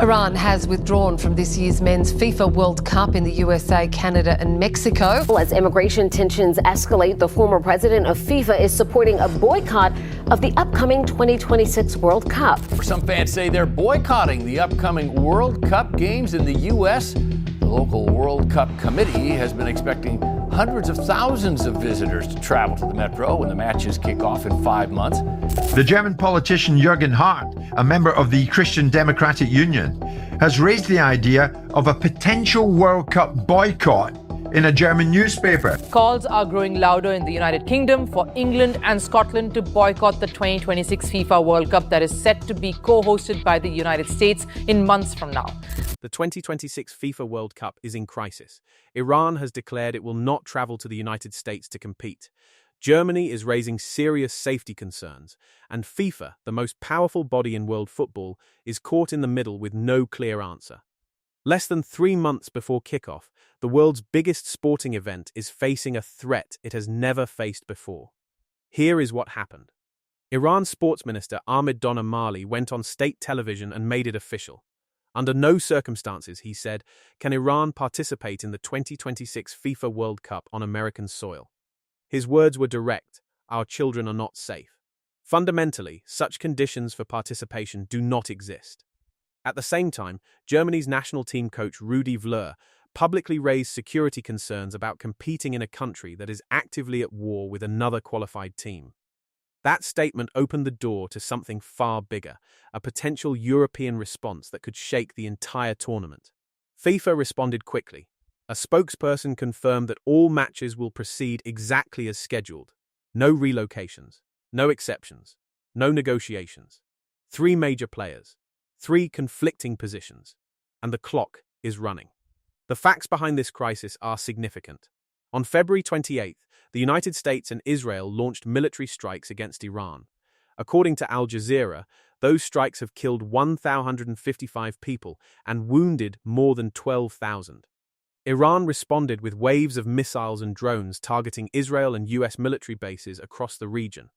Iran has withdrawn from this year's Men's FIFA World Cup in the USA, Canada and Mexico. As immigration tensions escalate, the former president of FIFA is supporting a boycott of the upcoming 2026 World Cup. Some fans say they're boycotting the upcoming World Cup games in the U.S. The local World Cup committee has been expecting hundreds of thousands of visitors to travel to the Metro when the matches kick off in 5 months. The German politician Jürgen Hart, a member of the Christian Democratic Union, has raised the idea of a potential World Cup boycott in a German newspaper. Calls are growing louder in the United Kingdom for England and Scotland to boycott the 2026 FIFA World Cup that is set to be co-hosted by the United States in months from now. The 2026 FIFA World Cup is in crisis. Iran has declared it will not travel to the United States to compete. Germany is raising serious safety concerns, and FIFA, the most powerful body in world football, is caught in the middle with no clear answer. Less than 3 months before kickoff, the world's biggest sporting event is facing a threat it has never faced before. Here is what happened. Iran's sports minister Ahmed Donnamali went on state television and made it official. Under no circumstances, he said, can Iran participate in the 2026 FIFA World Cup on American soil. His words were direct: our children are not safe. Fundamentally, such conditions for participation do not exist. At the same time, Germany's national team coach Rudi Völler publicly raised security concerns about competing in a country that is actively at war with another qualified team. That statement opened the door to something far bigger, a potential European response that could shake the entire tournament. FIFA responded quickly. A spokesperson confirmed that all matches will proceed exactly as scheduled. No relocations, no exceptions, no negotiations. 3 major players, 3 conflicting positions, and the clock is running. The facts behind this crisis are significant. On February 28th, the United States and Israel launched military strikes against Iran. According to Al Jazeera, those strikes have killed 1,155 people and wounded more than 12,000. Iran responded with waves of missiles and drones targeting Israel and US military bases across the region.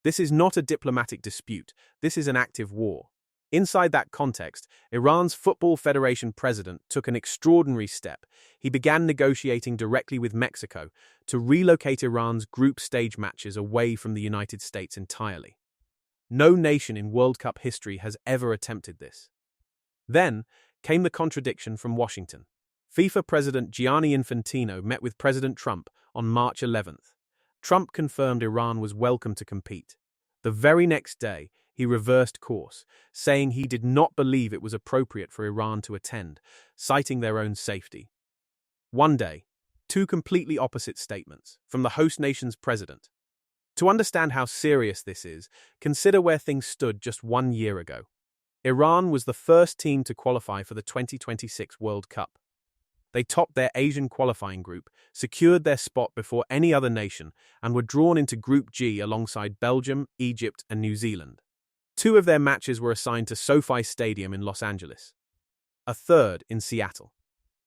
This is not a diplomatic dispute, this is an active war. Inside that context, Iran's Football Federation president took an extraordinary step. He began negotiating directly with Mexico to relocate Iran's group stage matches away from the United States entirely. No nation in World Cup history has ever attempted this. Then came the contradiction from Washington. FIFA President Gianni Infantino met with President Trump on March 11th. Trump confirmed Iran was welcome to compete. The very next day, he reversed course, saying he did not believe it was appropriate for Iran to attend, citing their own safety. One day, 2 completely opposite statements from the host nation's president. To understand how serious this is, consider where things stood just 1 year ago. Iran was the first team to qualify for the 2026 World Cup. They topped their Asian qualifying group, secured their spot before any other nation, and were drawn into Group G alongside Belgium, Egypt, and New Zealand. 2 of their matches were assigned to SoFi Stadium in Los Angeles, a third in Seattle.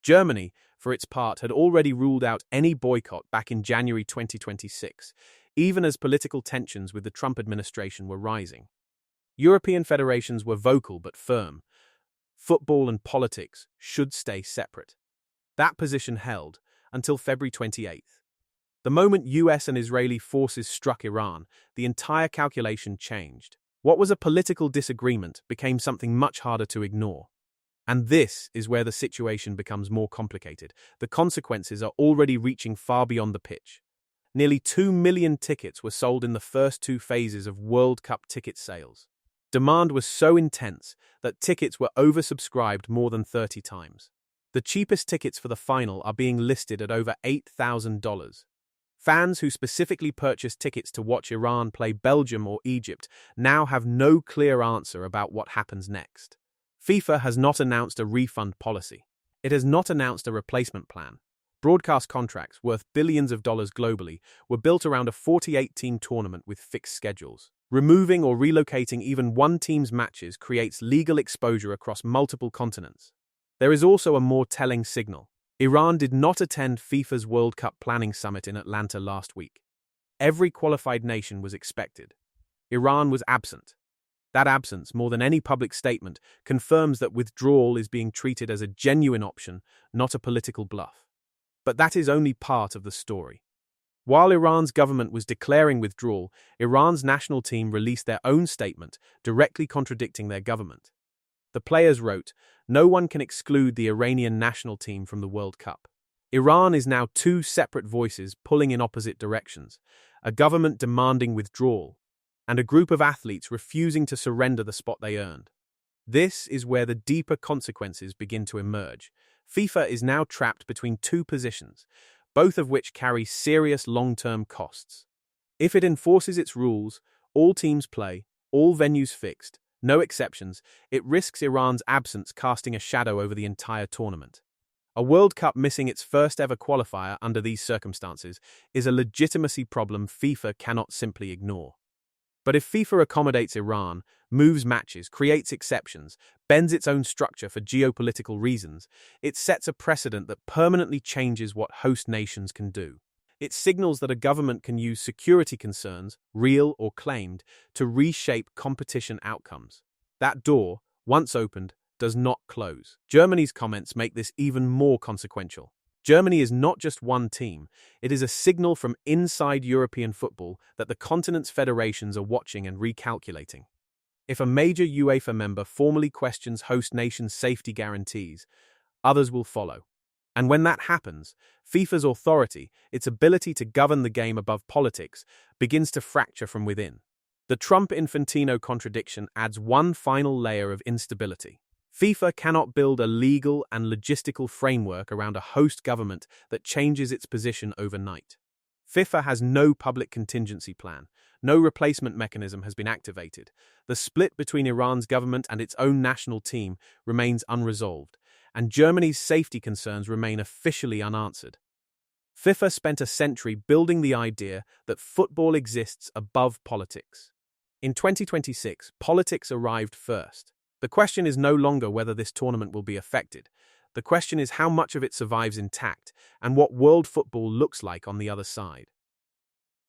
Germany, for its part, had already ruled out any boycott back in January 2026, even as political tensions with the Trump administration were rising. European federations were vocal but firm. Football and politics should stay separate. That position held until February 28th. The moment US and Israeli forces struck Iran, the entire calculation changed. What was a political disagreement became something much harder to ignore. And this is where the situation becomes more complicated. The consequences are already reaching far beyond the pitch. Nearly 2 million tickets were sold in the first 2 phases of World Cup ticket sales. Demand was so intense that tickets were oversubscribed more than 30 times. The cheapest tickets for the final are being listed at over $8,000. Fans who specifically purchased tickets to watch Iran play Belgium or Egypt now have no clear answer about what happens next. FIFA has not announced a refund policy. It has not announced a replacement plan. Broadcast contracts, worth billions of dollars globally, were built around a 48-team tournament with fixed schedules. Removing or relocating even one team's matches creates legal exposure across multiple continents. There is also a more telling signal. Iran did not attend FIFA's World Cup Planning Summit in Atlanta last week. Every qualified nation was expected. Iran was absent. That absence, more than any public statement, confirms that withdrawal is being treated as a genuine option, not a political bluff. But that is only part of the story. While Iran's government was declaring withdrawal, Iran's national team released their own statement, directly contradicting their government. The players wrote, "No one can exclude the Iranian national team from the World Cup." Iran is now two separate voices pulling in opposite directions, a government demanding withdrawal, and a group of athletes refusing to surrender the spot they earned. This is where the deeper consequences begin to emerge. FIFA is now trapped between two positions, both of which carry serious long-term costs. If it enforces its rules, all teams play, all venues fixed, no exceptions, it risks Iran's absence casting a shadow over the entire tournament. A World Cup missing its first-ever qualifier under these circumstances is a legitimacy problem FIFA cannot simply ignore. But if FIFA accommodates Iran, moves matches, creates exceptions, bends its own structure for geopolitical reasons, it sets a precedent that permanently changes what host nations can do. It signals that a government can use security concerns, real or claimed, to reshape competition outcomes. That door, once opened, does not close. Germany's comments make this even more consequential. Germany is not just one team, it is a signal from inside European football that the continent's federations are watching and recalculating. If a major UEFA member formally questions host nations' safety guarantees, others will follow. And when that happens, FIFA's authority, its ability to govern the game above politics, begins to fracture from within. The Trump-Infantino contradiction adds one final layer of instability. FIFA cannot build a legal and logistical framework around a host government that changes its position overnight. FIFA has no public contingency plan. No replacement mechanism has been activated. The split between Iran's government and its own national team remains unresolved, and Germany's safety concerns remain officially unanswered. FIFA spent a century building the idea that football exists above politics. In 2026, politics arrived first. The question is no longer whether this tournament will be affected. The question is how much of it survives intact and what world football looks like on the other side.